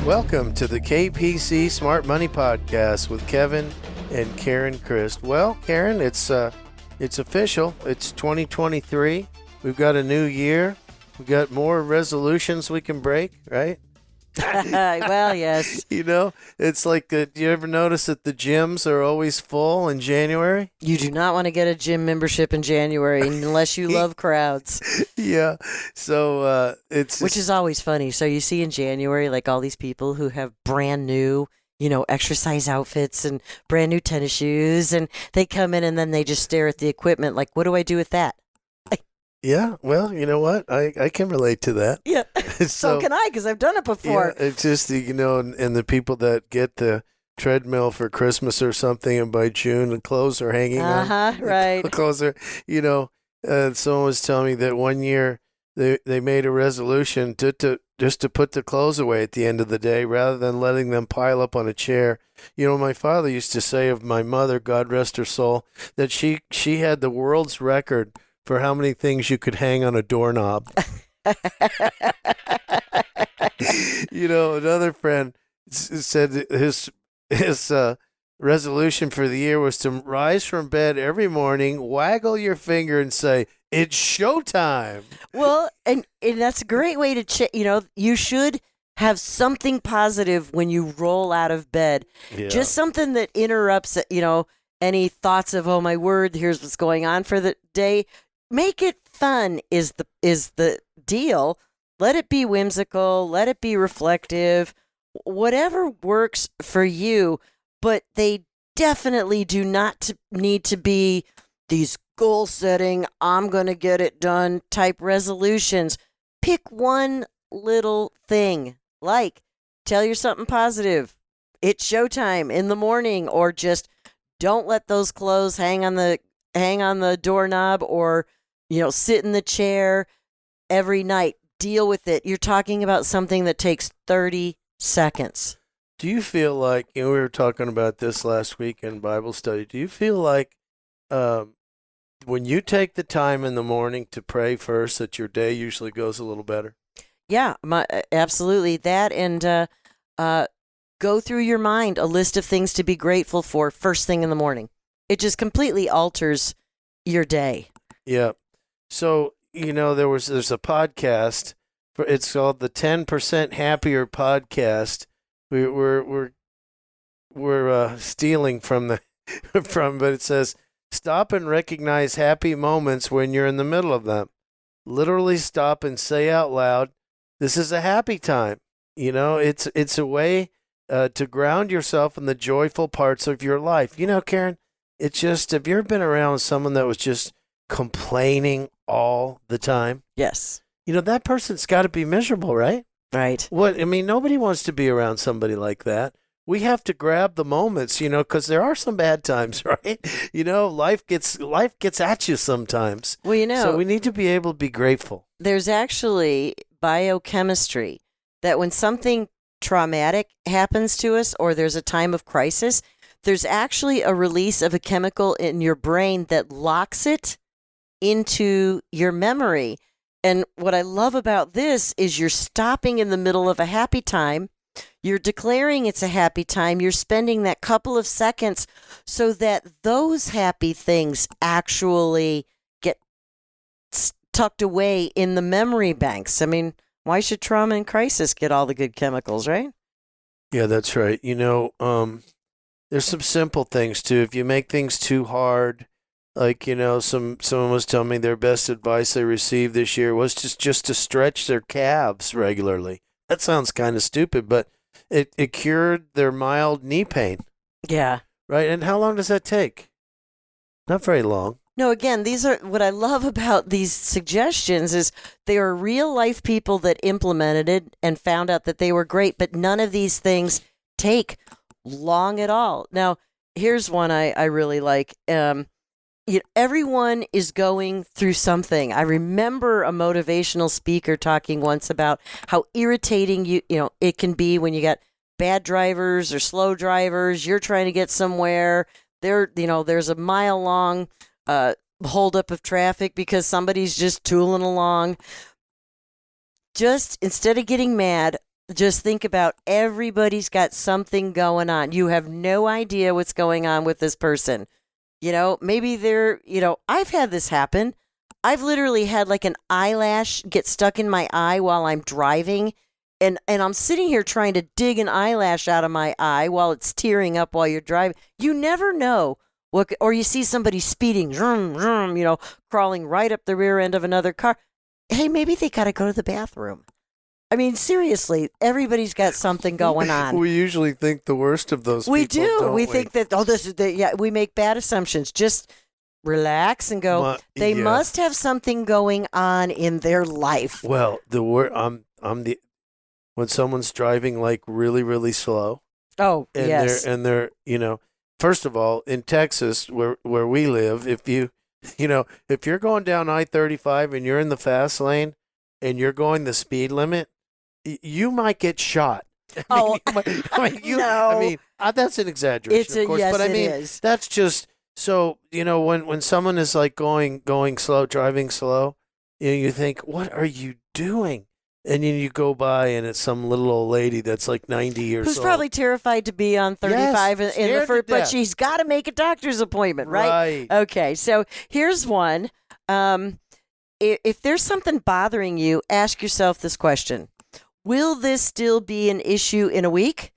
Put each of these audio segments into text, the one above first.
Welcome to the KPC Smart Money Podcast with Kevin and Karen Christ. Well, Karen, it's official. It's 2023. We've got a new year. We've got more resolutions we can break, right? Well, yes. You know, it's like, do you ever notice that the gyms are always full in January? You do not want to get a gym membership in January unless you love crowds. Yeah. So Which is always funny. So you see in January, like all these people who have brand new, exercise outfits and brand new tennis shoes, and they come in and then they just stare at the equipment like, what do I do with that? Yeah, well, you know what? I can relate to that. Yeah, so can I, because I've done it before. Yeah, it's just, and the people that get the treadmill for Christmas or something, and by June the clothes are hanging on. Right. The clothes are, someone was telling me that one year they made a resolution to just to put the clothes away at the end of the day rather than letting them pile up on a chair. My father used to say of my mother, God rest her soul, that she had the world's record for how many things you could hang on a doorknob. Another friend said his resolution for the year was to rise from bed every morning, waggle your finger, and say, "It's showtime." Well, and that's a great way to you should have something positive when you roll out of bed. Yeah. Just something that interrupts, any thoughts of, oh my word, here's what's going on for the day. Make it fun is the deal. Let it be whimsical. Let it be reflective. Whatever works for you. But they definitely do not need to be these goal-setting, I'm going to get it done type resolutions. Pick one little thing. Like, tell you something positive. It's showtime in the morning, or just don't let those clothes hang on the doorknob, or sit in the chair every night. Deal with it. You're talking about something that takes 30 seconds. Do you feel like, we were talking about this last week in Bible study, do you feel like when you take the time in the morning to pray first, that your day usually goes a little better? Yeah, absolutely. That, and go through your mind a list of things to be grateful for first thing in the morning. It just completely alters your day. Yeah. So, there's a podcast, it's called the 10% Happier Podcast. We're stealing from but it says, stop and recognize happy moments when you're in the middle of them. Literally stop and say out loud, this is a happy time. It's a way to ground yourself in the joyful parts of your life. Karen, it's just, have you ever been around someone that was just complaining all the time? Yes. That person's got to be miserable, right? Right. Nobody wants to be around somebody like that. We have to grab the moments, because there are some bad times, right? Life gets at you sometimes. Well, so we need to be able to be grateful. There's actually biochemistry that when something traumatic happens to us, or there's a time of crisis, there's actually a release of a chemical in your brain that locks it into your memory. And what I love about this is you're stopping in the middle of a happy time. You're declaring it's a happy time. You're spending that couple of seconds so that those happy things actually get tucked away in the memory banks. Why should trauma and crisis get all the good chemicals, right? Yeah, that's right. There's some simple things too. If you make things too hard, like, someone was telling me their best advice they received this year was just to stretch their calves regularly. That sounds kind of stupid, but it cured their mild knee pain. Yeah. Right? And how long does that take? Not very long. No, again, these are what I love about these suggestions is they are real life people that implemented it and found out that they were great, but none of these things take long at all. Now, here's one I really like. Everyone is going through something. I remember a motivational speaker talking once about how irritating it can be when you got bad drivers or slow drivers. You're trying to get somewhere. There's a mile long holdup of traffic because somebody's just tooling along. Just instead of getting mad, just think about everybody's got something going on. You have no idea what's going on with this person. Maybe they're, I've had this happen. I've literally had like an eyelash get stuck in my eye while I'm driving. And I'm sitting here trying to dig an eyelash out of my eye while it's tearing up while you're driving. You never know or you see somebody speeding, vroom, vroom, crawling right up the rear end of another car. Hey, maybe they got to go to the bathroom. I mean, seriously, everybody's got something going on. We usually think the worst of those we people. do. Don't we think that, this is we make bad assumptions. Just relax and go, they must have something going on in their life. Well, the word when someone's driving like really, really slow. Oh, and yes. they're first of all, in Texas where we live, if you're going down I-35 and you're in the fast lane and you're going the speed limit, you might get shot. No. That's an exaggeration, of course. Yes, but I mean, it is. that's just so when someone is like going slow, driving slow, you think, what are you doing? And then you go by and it's some little old lady that's like 90 years old. Who's probably terrified to be on 35 in the first, but she's got to make a doctor's appointment, right? Okay, so here's one. If there's something bothering you, ask yourself this question. Will this still be an issue in a week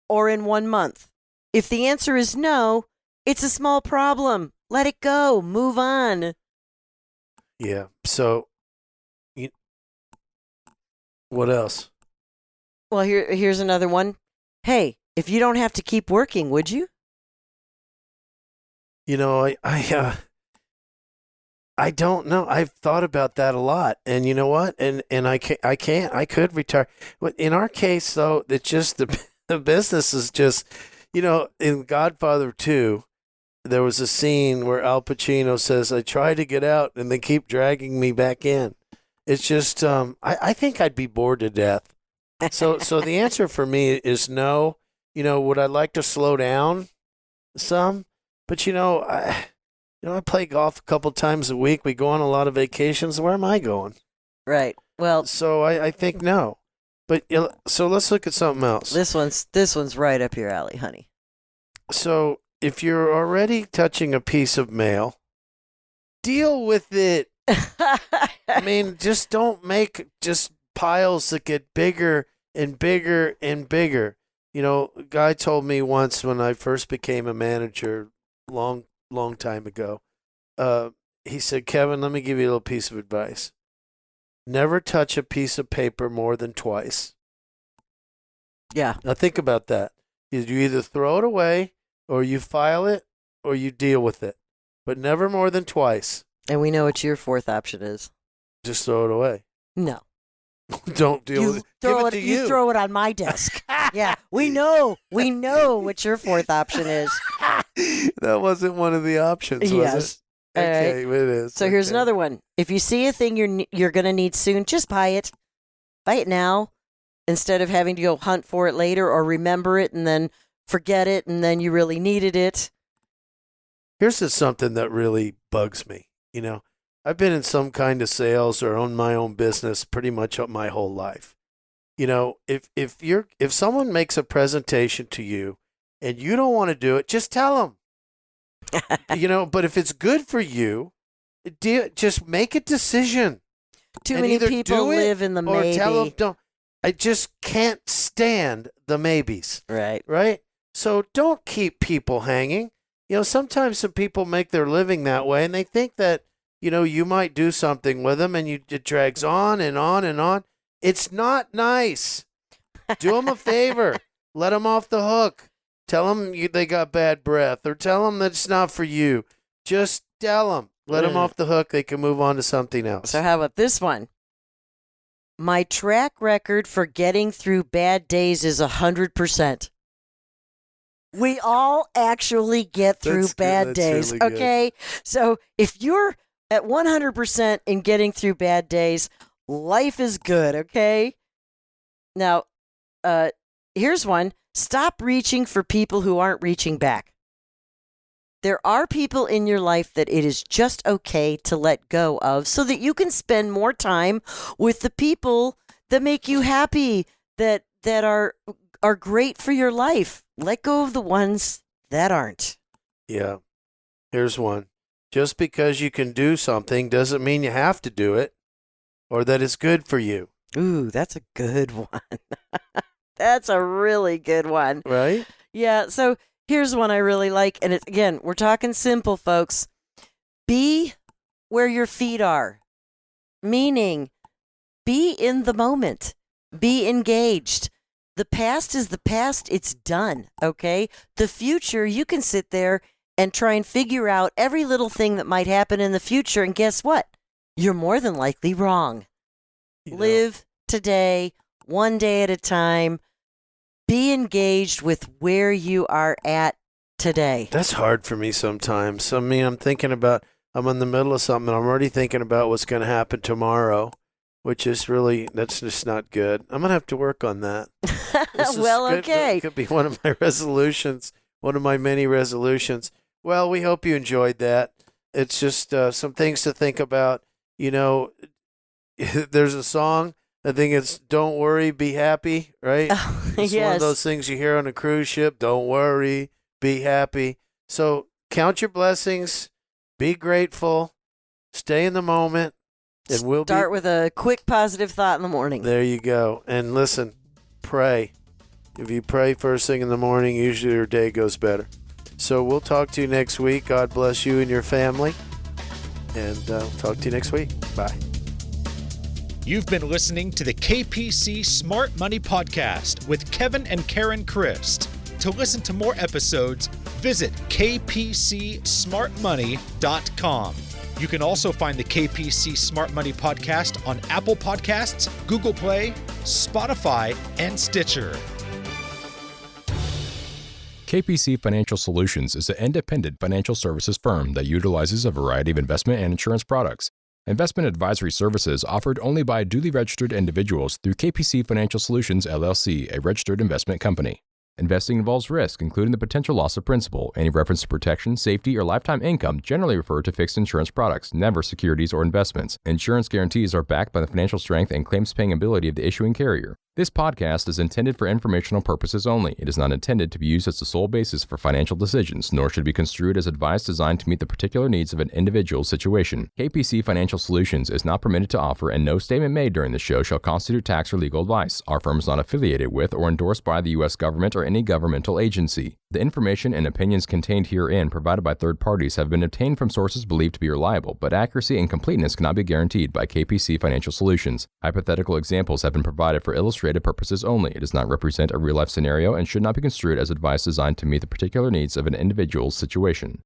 or in 1 month? If the answer is no, it's a small problem. Let it go. Move on. Yeah. So, what else? Well, here's another one. Hey, if you don't have to keep working, would you? I don't know. I've thought about that a lot, and you know what? And I can't. I could retire. But in our case, though, it's just the business is just, in Godfather 2, there was a scene where Al Pacino says, "I try to get out, and they keep dragging me back in." It's just, I think I'd be bored to death. So the answer for me is no. Would I like to slow down some? But I play golf a couple times a week. We go on a lot of vacations. Where am I going? Right. Well, so I think no. But so let's look at something else. This one's right up your alley, honey. So if you're already touching a piece of mail, deal with it. I mean, just don't make just piles that get bigger and bigger and bigger. A guy told me once when I first became a manager, long time ago, he said, "Kevin, let me give you a little piece of advice. Never touch a piece of paper more than twice." Yeah. Now think about that. You either throw it away or you file it or you deal with it, but never more than twice. And we know what your fourth option is. Just throw it away. No. Don't deal with it. Give it to you. You throw it on my desk. Yeah, we know what your fourth option is. That wasn't one of the options, was it? Okay, right. It is. So here's another one. If you see a thing you're going to need soon, just buy it. Buy it now instead of having to go hunt for it later or remember it and then forget it and then you really needed it. Here's just something that really bugs me. I've been in some kind of sales or own my own business pretty much my whole life. If someone makes a presentation to you and you don't want to do it, just tell them. But if it's good for you, just make a decision. Too many people live in the maybe. Or tell them don't. I just can't stand the maybes. Right. Right? So don't keep people hanging. Sometimes some people make their living that way and they think that, you might do something with them and it drags on and on and on. It's not nice. Do them a favor. Let them off the hook. Tell them they got bad breath or tell them that it's not for you. Just tell them. Let them off the hook. They can move on to something else. So how about this one? My track record for getting through bad days is 100%. We all actually get through bad days, really okay? Good. So if you're at 100% in getting through bad days, life is good, okay? Now, here's one. Stop reaching for people who aren't reaching back. There are people in your life that it is just okay to let go of so that you can spend more time with the people that make you happy, that are great for your life. Let go of the ones that aren't. Yeah. Here's one. Just because you can do something doesn't mean you have to do it or that it's good for you. Ooh, that's a good one. That's a really good one. Right? Yeah, so here's one I really like. And it's, again, we're talking simple, folks. Be where your feet are. Meaning, be in the moment. Be engaged. The past is the past. It's done, okay? The future, you can sit there and try and figure out every little thing that might happen in the future. And guess what? You're more than likely wrong. Live today, one day at a time. Be engaged with where you are at today. That's hard for me sometimes. I mean, I'm in the middle of something, and I'm already thinking about what's going to happen tomorrow, which is really, that's just not good. I'm going to have to work on that. Well, okay. It could be one of my resolutions, one of my many resolutions. Well, we hope you enjoyed that. It's just some things to think about. You know, there's a song, I think it's Don't Worry, Be Happy, right? It's one of those things you hear on a cruise ship. Don't worry, be happy. So count your blessings, be grateful, stay in the moment, and we'll start with a quick positive thought in the morning. There you go. And listen, pray. If you pray first thing in the morning, usually your day goes better. So we'll talk to you next week. God bless you and your family. And talk to you next week. Bye. You've been listening to the KPC Smart Money Podcast with Kevin and Karen Christ. To listen to more episodes, visit kpcsmartmoney.com. You can also find the KPC Smart Money Podcast on Apple Podcasts, Google Play, Spotify, and Stitcher. KPC Financial Solutions is an independent financial services firm that utilizes a variety of investment and insurance products. Investment advisory services offered only by duly registered individuals through KPC Financial Solutions, LLC, a registered investment company. Investing involves risk, including the potential loss of principal. Any reference to protection, safety, or lifetime income generally refer to fixed insurance products, never securities or investments. Insurance guarantees are backed by the financial strength and claims-paying ability of the issuing carrier. This podcast is intended for informational purposes only. It is not intended to be used as the sole basis for financial decisions, nor should be construed as advice designed to meet the particular needs of an individual's situation. KPC Financial Solutions is not permitted to offer, and no statement made during the show shall constitute tax or legal advice. Our firm is not affiliated with or endorsed by the U.S. government or any governmental agency. The information and opinions contained herein provided by third parties have been obtained from sources believed to be reliable, but accuracy and completeness cannot be guaranteed by KPC Financial Solutions. Hypothetical examples have been provided for illustrative purposes only. It does not represent a real-life scenario and should not be construed as advice designed to meet the particular needs of an individual's situation.